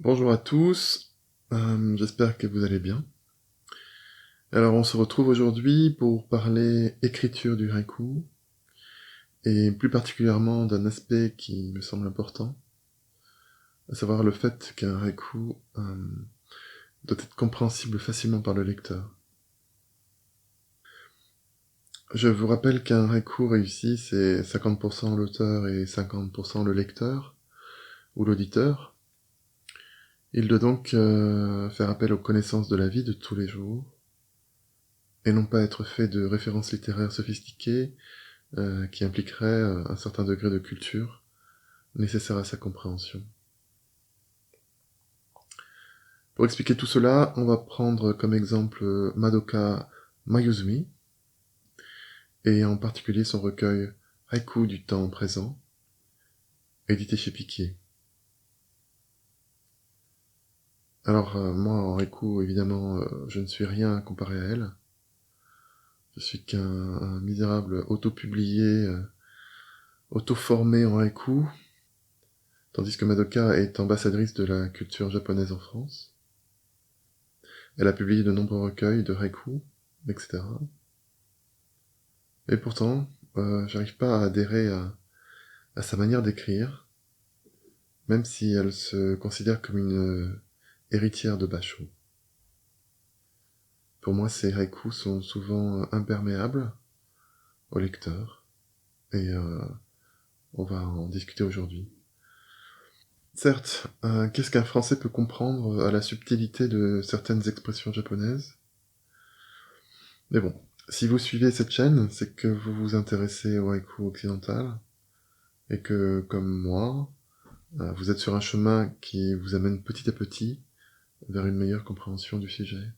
Bonjour à tous, j'espère que vous allez bien. Alors on se retrouve aujourd'hui pour parler écriture du haïku, et plus particulièrement d'un aspect qui me semble important, à savoir le fait qu'un haïku doit être compréhensible facilement par le lecteur. Je vous rappelle qu'un haïku réussi, c'est 50% l'auteur et 50% le lecteur, ou l'auditeur. Il doit donc faire appel aux connaissances de la vie de tous les jours, et non pas être fait de références littéraires sophistiquées, qui impliquerait un certain degré de culture nécessaire à sa compréhension. Pour expliquer tout cela, on va prendre comme exemple Madoka Mayuzumi, et en particulier son recueil Haïku du temps présent, édité chez Piquier. Alors moi en haïku, évidemment, je ne suis rien comparé à elle. Je suis qu'un misérable auto-publié, auto-formé en haïku, tandis que Madoka est ambassadrice de la culture japonaise en France. Elle a publié de nombreux recueils de haïku, etc. Et pourtant, j'arrive pas à adhérer à sa manière d'écrire, même si elle se considère comme une héritière de Basho. Pour moi, ces haïkus sont souvent imperméables au lecteur, et on va en discuter aujourd'hui. Certes, qu'est-ce qu'un Français peut comprendre à la subtilité de certaines expressions japonaises? Mais bon, si vous suivez cette chaîne, c'est que vous vous intéressez au haïku occidental, et que, comme moi, vous êtes sur un chemin qui vous amène petit à petit vers une meilleure compréhension du sujet.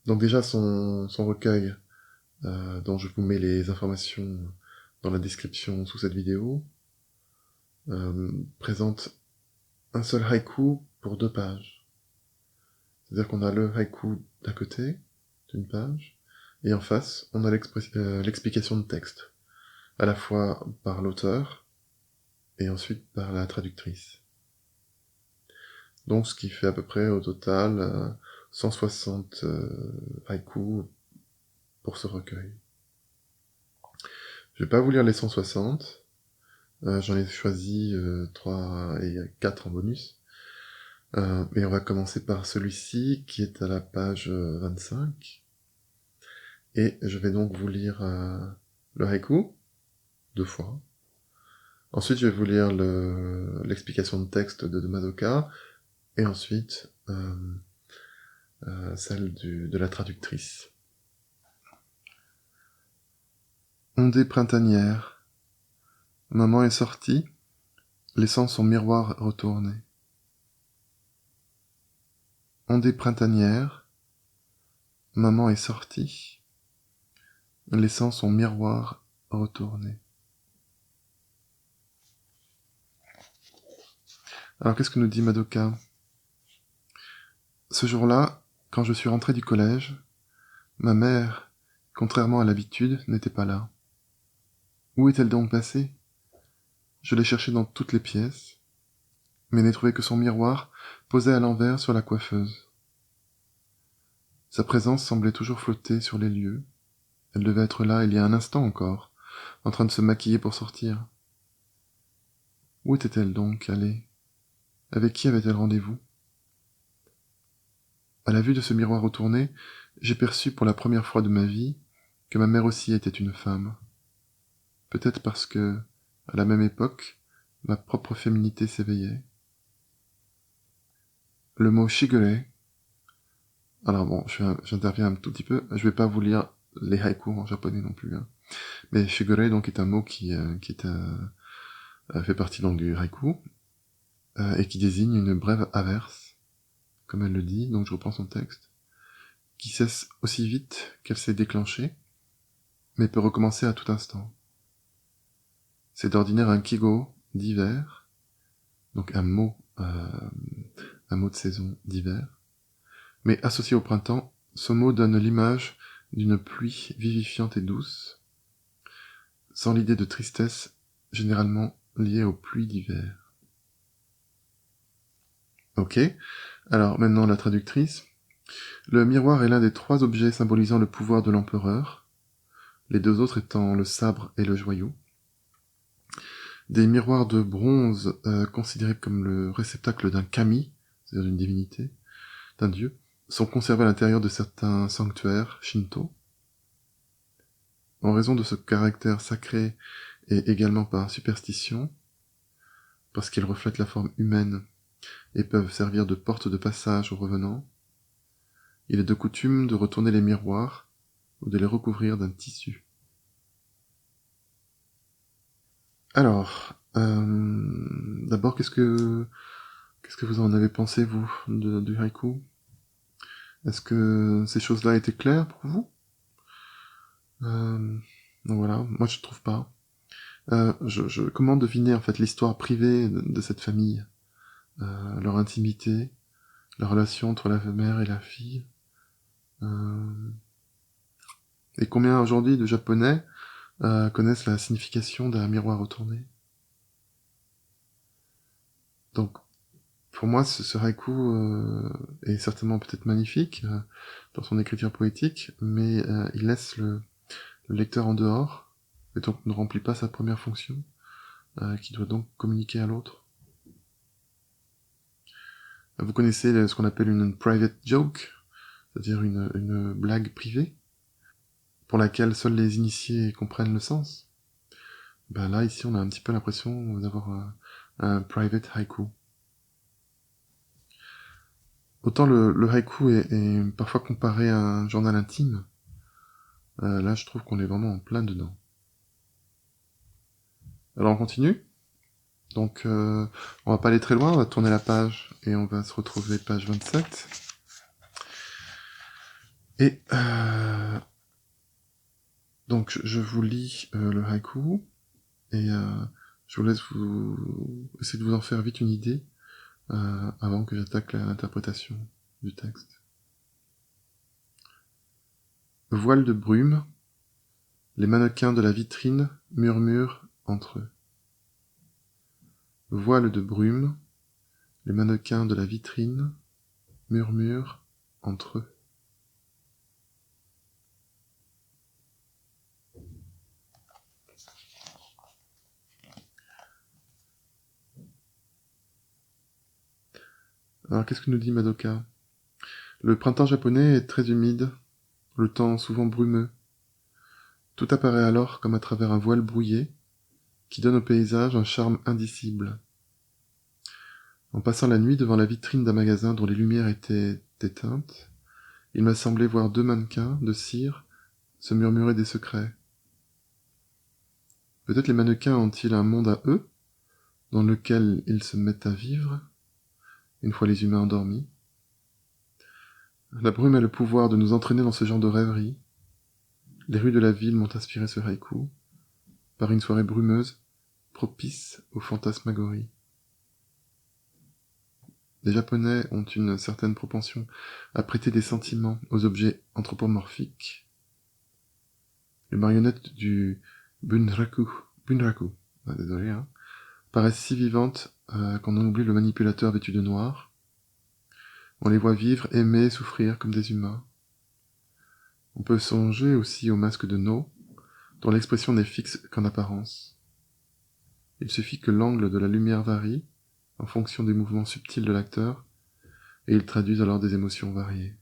Donc déjà, son recueil, dont je vous mets les informations dans la description sous cette vidéo, présente un seul haïku pour 2 pages. C'est-à-dire qu'on a le haïku d'un côté, d'une page, et en face, on a l'explication de texte, à la fois par l'auteur, et ensuite par la traductrice. Donc ce qui fait à peu près au total 160 haïkus pour ce recueil. Je vais pas vous lire les 160, j'en ai choisi 3 et 4 en bonus. Et on va commencer par celui-ci qui est à la page 25. Et je vais donc vous lire le haïku, 2 fois. Ensuite, je vais vous lire l'explication de texte de Madoka, et ensuite celle de la traductrice. Ondée printanière, maman est sortie, laissant son miroir retourné. Ondée printanière, maman est sortie, laissant son miroir retourné. Alors qu'est-ce que nous dit Madoka? Ce jour-là, quand je suis rentré du collège, ma mère, contrairement à l'habitude, n'était pas là. Où est-elle donc passée? Je l'ai cherchée dans toutes les pièces, mais n'ai trouvé que son miroir posé à l'envers sur la coiffeuse. Sa présence semblait toujours flotter sur les lieux. Elle devait être là il y a un instant encore, en train de se maquiller pour sortir. Où était-elle donc allée? Avec qui avait-elle rendez-vous? À la vue de ce miroir retourné, j'ai perçu pour la première fois de ma vie que ma mère aussi était une femme. Peut-être parce que, à la même époque, ma propre féminité s'éveillait. Le mot shigure, alors bon, j'interviens un tout petit peu, je vais pas vous lire les haïkus en japonais non plus, hein. Mais shigure donc est un mot qui fait partie donc du haïku, et qui désigne une brève averse, comme elle le dit, donc je reprends son texte, qui cesse aussi vite qu'elle s'est déclenchée, mais peut recommencer à tout instant. C'est d'ordinaire un kigo d'hiver, donc un mot de saison d'hiver, mais associé au printemps, ce mot donne l'image d'une pluie vivifiante et douce, sans l'idée de tristesse généralement liée aux pluies d'hiver. Ok. Alors maintenant la traductrice. Le miroir est l'un des 3 objets symbolisant le pouvoir de l'empereur, les 2 autres étant le sabre et le joyau. Des miroirs de bronze considérés comme le réceptacle d'un kami, c'est-à-dire d'une divinité, d'un dieu, sont conservés à l'intérieur de certains sanctuaires shinto. En raison de ce caractère sacré et également par superstition, parce qu'ils reflètent la forme humaine et peuvent servir de porte de passage aux revenants, il est de coutume de retourner les miroirs ou de les recouvrir d'un tissu. Alors, d'abord, qu'est-ce que vous en avez pensé, vous, du haïku? Est-ce que ces choses-là étaient claires pour vous? Donc voilà, moi je trouve pas. Comment deviner en fait l'histoire privée de cette famille, leur intimité, la relation entre la mère et la fille, et combien aujourd'hui de Japonais connaissent la signification d'un miroir retourné? Donc pour moi, ce haïku est certainement peut-être magnifique dans son écriture poétique, mais il laisse le lecteur en dehors, et donc ne remplit pas sa première fonction, qui doit donc communiquer à l'autre. Vous connaissez ce qu'on appelle une private joke, c'est-à-dire une blague privée, pour laquelle seuls les initiés comprennent le sens. Ben là, ici, on a un petit peu l'impression d'avoir un private haïku. Autant le haïku est parfois comparé à un journal intime, là, je trouve qu'on est vraiment en plein dedans. Alors, on continue. Donc, on va pas aller très loin, on va tourner la page et on va se retrouver page 27. Et donc, je vous lis le haïku et je vous laisse essayer de vous en faire vite une idée avant que j'attaque l'interprétation du texte. Voile de brume, les mannequins de la vitrine murmurent entre eux. Voile de brume, les mannequins de la vitrine murmurent entre eux. Alors qu'est-ce que nous dit Madoka? Le printemps japonais est très humide, le temps souvent brumeux. Tout apparaît alors comme à travers un voile brouillé, qui donne au paysage un charme indicible. En passant la nuit devant la vitrine d'un magasin dont les lumières étaient éteintes, il m'a semblé voir 2 mannequins de cire se murmurer des secrets. Peut-être les mannequins ont-ils un monde à eux, dans lequel ils se mettent à vivre, une fois les humains endormis. La brume a le pouvoir de nous entraîner dans ce genre de rêverie. Les rues de la ville m'ont inspiré ce haïku, par une soirée brumeuse, propice aux fantasmagories. Les Japonais ont une certaine propension à prêter des sentiments aux objets anthropomorphiques. Les marionnettes du bunraku, désolé, paraissent si vivantes qu'on en oublie le manipulateur vêtu de noir. On les voit vivre, aimer, souffrir comme des humains. On peut songer aussi au masque de No, dont l'expression n'est fixe qu'en apparence. Il suffit que l'angle de la lumière varie, en fonction des mouvements subtils de l'acteur, et il traduise alors des émotions variées.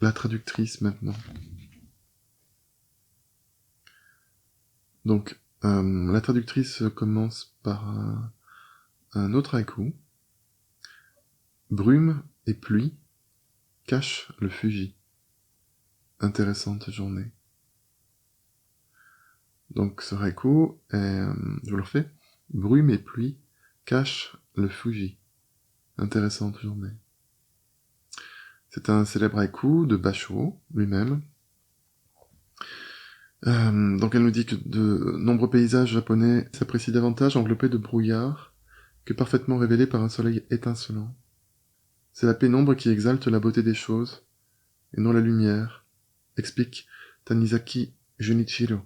La traductrice maintenant. Donc, la traductrice commence par un autre haïku. Brume et pluie cachent le Fuji. Intéressante journée. Donc ce haïku est, je vous le refais. Brume et pluie cachent le Fuji. Intéressante journée. C'est un célèbre haïku de Basho lui-même. Donc elle nous dit que de nombreux paysages japonais s'apprécient davantage enveloppés de brouillard que parfaitement révélés par un soleil étincelant. C'est la pénombre qui exalte la beauté des choses, et non la lumière, explique Tanizaki Junichiro.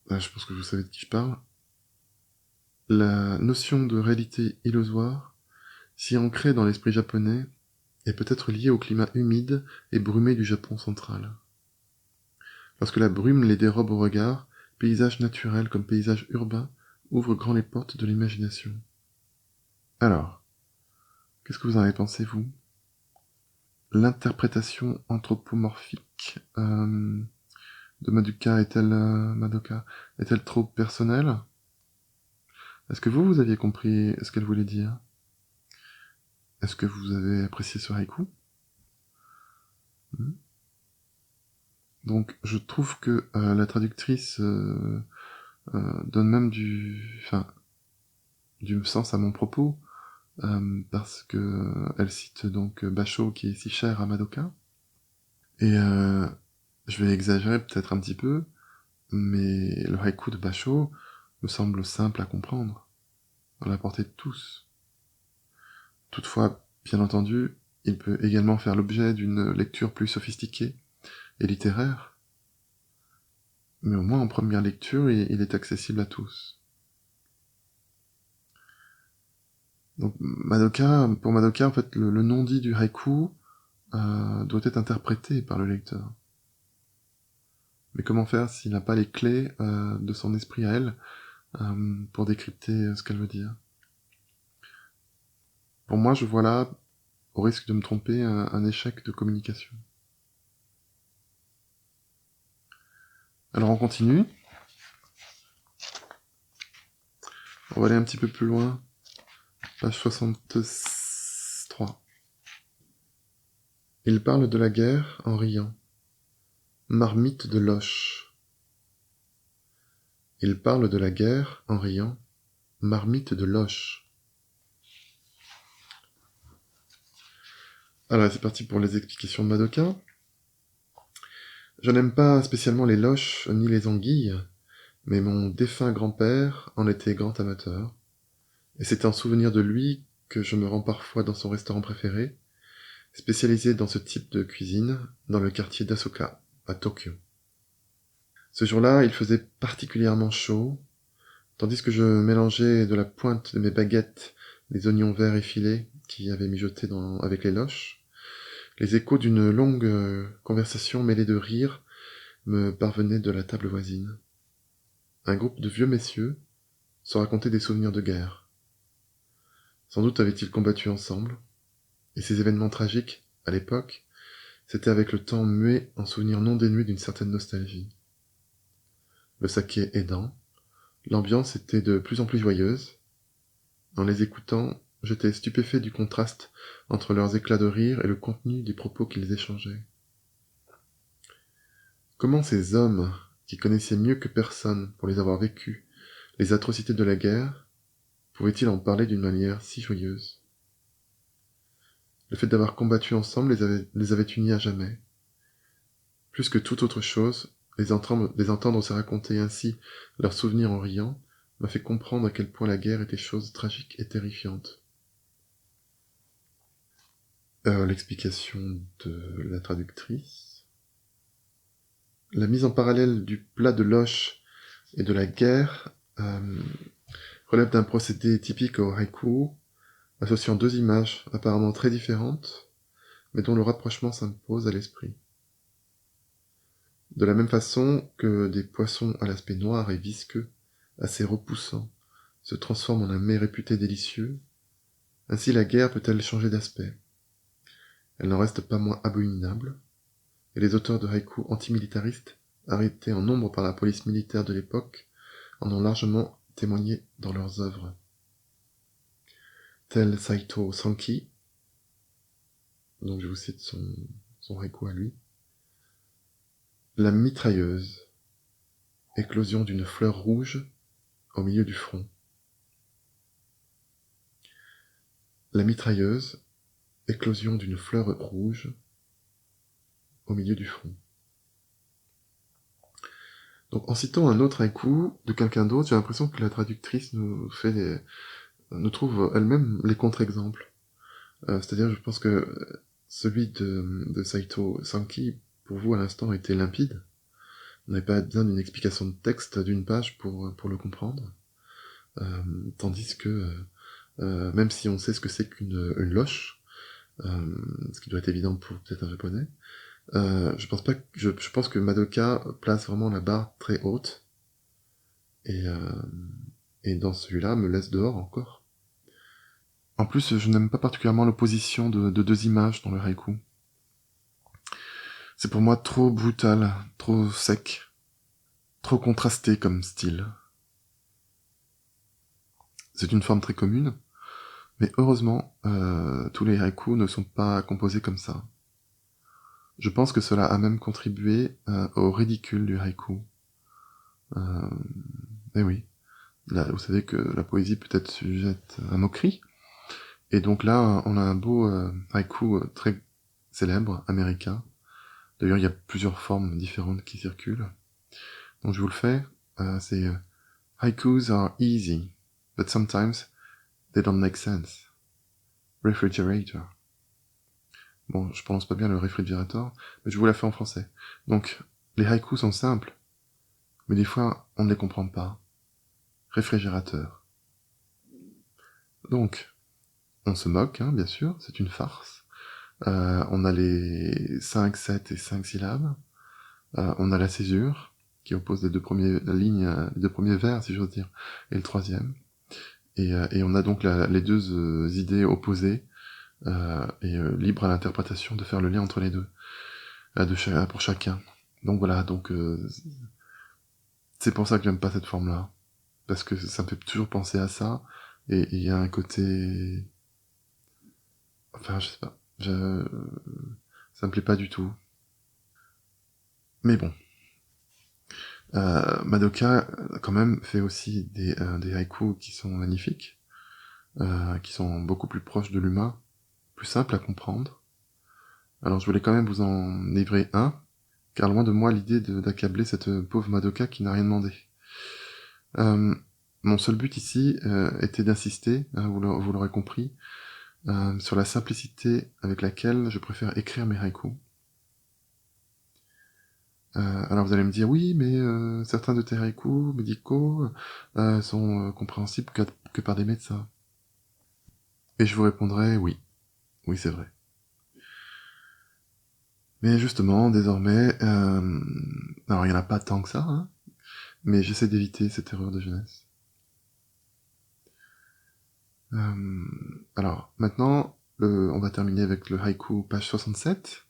je pense que vous savez de qui je parle. La notion de réalité illusoire, si ancrée dans l'esprit japonais, est peut-être liée au climat humide et brumé du Japon central. Lorsque la brume les dérobe au regard, paysage naturel comme paysage urbain ouvre grand les portes de l'imagination. Alors, qu'est-ce que vous en avez pensé, vous? L'interprétation anthropomorphique de Madoka est-elle trop personnelle? Est-ce que vous aviez compris ce qu'elle voulait dire? Est-ce que vous avez apprécié ce haïku? Hmm. Donc, je trouve que la traductrice donne même du sens à mon propos, parce que elle cite donc Basho qui est si cher à Madoka. Et je vais exagérer peut-être un petit peu, mais le haïku de Basho me semble simple à comprendre, à la portée de tous. Toutefois, bien entendu, il peut également faire l'objet d'une lecture plus sophistiquée et littéraire, mais au moins en première lecture, il est accessible à tous. Donc pour Madoka, en fait, le non-dit du haïku doit être interprété par le lecteur. Mais comment faire s'il n'a pas les clés de son esprit à elle pour décrypter ce qu'elle veut dire? Pour moi, je vois là, au risque de me tromper, un échec de communication. Alors on continue. On va aller un petit peu plus loin. Page 63. Il parle de la guerre en riant. Marmite de Loche. Il parle de la guerre en riant. Marmite de Loche. Alors c'est parti pour les explications de Madoka. Je n'aime pas spécialement les loches ni les anguilles, mais mon défunt grand-père en était grand amateur, et c'est en souvenir de lui que je me rends parfois dans son restaurant préféré, spécialisé dans ce type de cuisine, dans le quartier d'Asoka, à Tokyo. Ce jour-là, il faisait particulièrement chaud, tandis que je mélangeais de la pointe de mes baguettes les oignons verts effilés qui avaient mijoté avec les loches. Les échos d'une longue conversation mêlée de rires me parvenaient de la table voisine. Un groupe de vieux messieurs se racontait des souvenirs de guerre. Sans doute avaient-ils combattu ensemble, et ces événements tragiques, à l'époque, s'étaient avec le temps mués en souvenirs non dénués d'une certaine nostalgie. Le saké aidant, l'ambiance était de plus en plus joyeuse. En les écoutant, j'étais stupéfait du contraste entre leurs éclats de rire et le contenu des propos qu'ils échangeaient. Comment ces hommes, qui connaissaient mieux que personne, pour les avoir vécues, les atrocités de la guerre, pouvaient-ils en parler d'une manière si joyeuse? Le fait d'avoir combattu ensemble les avait unis à jamais. Plus que toute autre chose, les entendre se raconter ainsi leurs souvenirs en riant m'a fait comprendre à quel point la guerre était chose tragique et terrifiante. L'explication de la traductrice. La mise en parallèle du plat de loche et de la guerre relève d'un procédé typique au haïku, associant deux images apparemment très différentes, mais dont le rapprochement s'impose à l'esprit. De la même façon que des poissons à l'aspect noir et visqueux, assez repoussants, se transforment en un mets réputé délicieux, ainsi la guerre peut-elle changer d'aspect. Elle n'en reste pas moins abominable, et les auteurs de haïkus antimilitaristes, arrêtés en nombre par la police militaire de l'époque, en ont largement témoigné dans leurs œuvres. Tel Saito Sanki, donc je vous cite son haïku à lui. La mitrailleuse, éclosion d'une fleur rouge au milieu du front. La mitrailleuse, éclosion d'une fleur rouge au milieu du front. Donc en citant un autre haïku de quelqu'un d'autre, j'ai l'impression que la traductrice nous trouve elle-même les contre-exemples. C'est-à-dire, je pense que celui de Saito Sanki, pour vous à l'instant, était limpide, On n'avait pas besoin d'une explication de texte d'une page pour le comprendre. Tandis que, même si on sait ce que c'est qu'une une loche, ce qui doit être évident pour peut-être un japonais, je pense que Madoka place vraiment la barre très haute, et, dans celui-là, me laisse dehors encore. En plus, je n'aime pas particulièrement l'opposition de deux images dans le haïku. C'est pour moi trop brutal, trop sec, trop contrasté comme style. C'est une forme très commune, mais heureusement, tous les haïkus ne sont pas composés comme ça. Je pense que cela a même contribué au ridicule du haïku. Eh oui, là, vous savez que la poésie peut être sujette à moquerie, et donc là, on a un beau haïku très célèbre, américain. D'ailleurs, il y a plusieurs formes différentes qui circulent. Donc je vous le fais, c'est Haikus are easy, but sometimes they don't make sense. Refrigerator. Bon, je prononce pas bien le réfrigérateur, mais je vous la fais en français. Donc, les haïkus sont simples, mais des fois, on ne les comprend pas. Réfrigérateur. Donc, on se moque, hein, bien sûr, c'est une farce. On a les 5, 7 et 5 syllabes. On a la césure, qui oppose les deux premières lignes, les deux premiers vers, si j'ose dire, et le troisième. Et on a donc les deux idées opposées, libre à l'interprétation de faire le lien entre les deux, pour chacun. Donc voilà, donc c'est pour ça que j'aime pas cette forme-là, parce que ça me fait toujours penser à ça, et il y a un côté... Enfin, je sais pas, ça me plaît pas du tout. Mais bon. Madoka, quand même, fait aussi des haïkus qui sont magnifiques, qui sont beaucoup plus proches de l'humain, plus simples à comprendre. Alors je voulais quand même vous en livrer un, car loin de moi l'idée d'accabler cette pauvre Madoka qui n'a rien demandé. Mon seul but ici était d'insister, hein, vous l'aurez compris, sur la simplicité avec laquelle je préfère écrire mes haïkus. Alors vous allez me dire, oui, mais certains de tes haïkus médicaux sont compréhensibles que par des médecins. Et je vous répondrai, oui, oui c'est vrai. Mais justement, désormais, alors il n'y en a pas tant que ça, hein, mais j'essaie d'éviter cette erreur de jeunesse. Alors, maintenant, on va terminer avec le haïku page 67.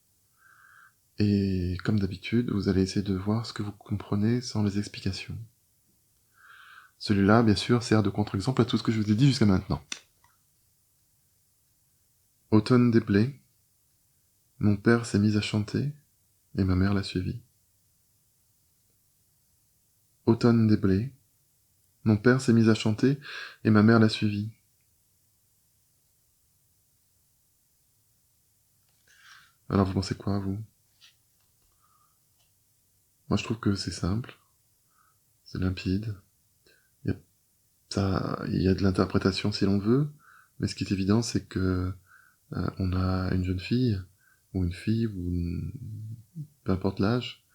Et comme d'habitude, vous allez essayer de voir ce que vous comprenez sans les explications. Celui-là, bien sûr, sert de contre-exemple à tout ce que je vous ai dit jusqu'à maintenant. Automne des blés. Mon père s'est mis à chanter, et ma mère l'a suivi. Automne des blés. Mon père s'est mis à chanter, et ma mère l'a suivi. Alors vous pensez quoi, vous? Moi je trouve que c'est simple, c'est limpide, il y a de l'interprétation si l'on veut, mais ce qui est évident c'est que on a une jeune fille, ou une fille, peu importe l'âge,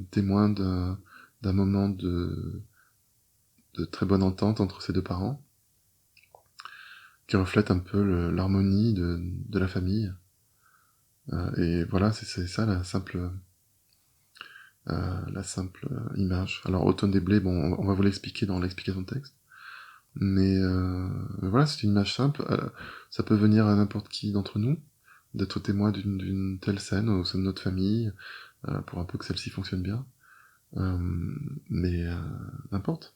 témoin d'un moment de très bonne entente entre ses deux parents, qui reflète un peu l'harmonie de la famille. Et voilà, c'est ça la simple image. Alors, Automne des blés, bon, on va vous l'expliquer dans l'explication de texte. Mais voilà, c'est une image simple. Ça peut venir à n'importe qui d'entre nous, d'être témoin d'une telle scène au sein de notre famille, pour un peu que celle-ci fonctionne bien. Mais n'importe.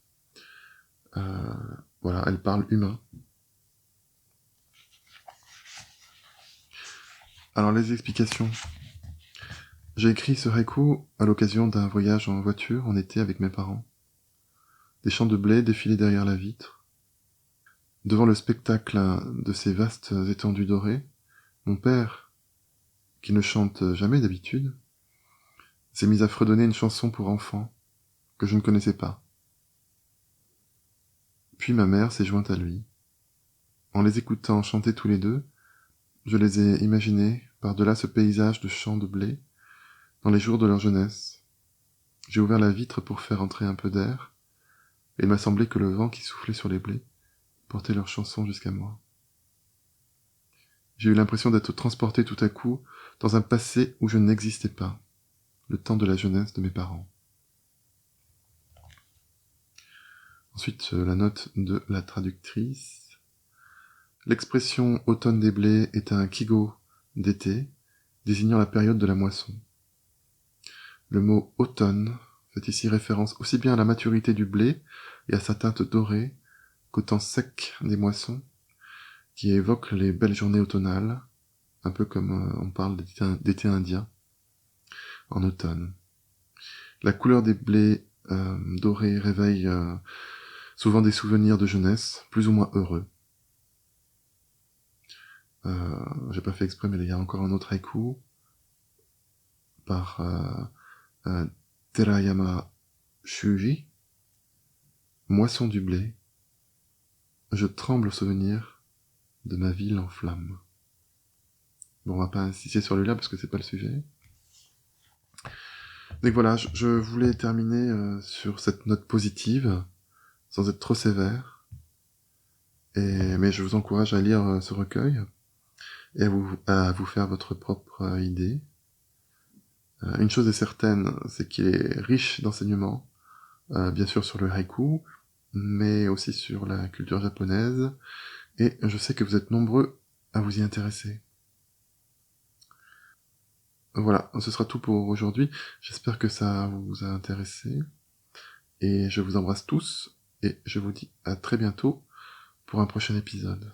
Voilà, elle parle humain. Alors, les explications. J'ai écrit ce haïku à l'occasion d'un voyage en voiture en été avec mes parents. Des champs de blé défilaient derrière la vitre. Devant le spectacle de ces vastes étendues dorées, mon père, qui ne chante jamais d'habitude, s'est mis à fredonner une chanson pour enfants que je ne connaissais pas. Puis ma mère s'est jointe à lui. En les écoutant chanter tous les deux, je les ai imaginés par-delà ce paysage de champs de blé dans les jours de leur jeunesse. J'ai ouvert la vitre pour faire entrer un peu d'air, et il m'a semblé que le vent qui soufflait sur les blés portait leurs chansons jusqu'à moi. J'ai eu l'impression d'être transporté tout à coup dans un passé où je n'existais pas, le temps de la jeunesse de mes parents. Ensuite, la note de la traductrice. L'expression automne des blés est un kigo d'été, désignant la période de la moisson. Le mot automne fait ici référence aussi bien à la maturité du blé et à sa teinte dorée qu'au temps sec des moissons, qui évoque les belles journées automnales, un peu comme on parle d'été indien, en automne. La couleur des blés dorés réveille souvent des souvenirs de jeunesse, plus ou moins heureux. J'ai pas fait exprès, mais il y a encore un autre haïku par Terayama Shuji. Moisson du blé, je tremble au souvenir de ma ville en flammes. Bon, on va pas insister sur lui-là parce que c'est pas le sujet. Donc voilà, je voulais terminer sur cette note positive, sans être trop sévère. Mais je vous encourage à lire ce recueil et à vous faire votre propre idée. Une chose est certaine, c'est qu'il est riche d'enseignements, bien sûr sur le haïku, mais aussi sur la culture japonaise, et je sais que vous êtes nombreux à vous y intéresser. Voilà, ce sera tout pour aujourd'hui. J'espère que ça vous a intéressé, et je vous embrasse tous, et je vous dis à très bientôt pour un prochain épisode.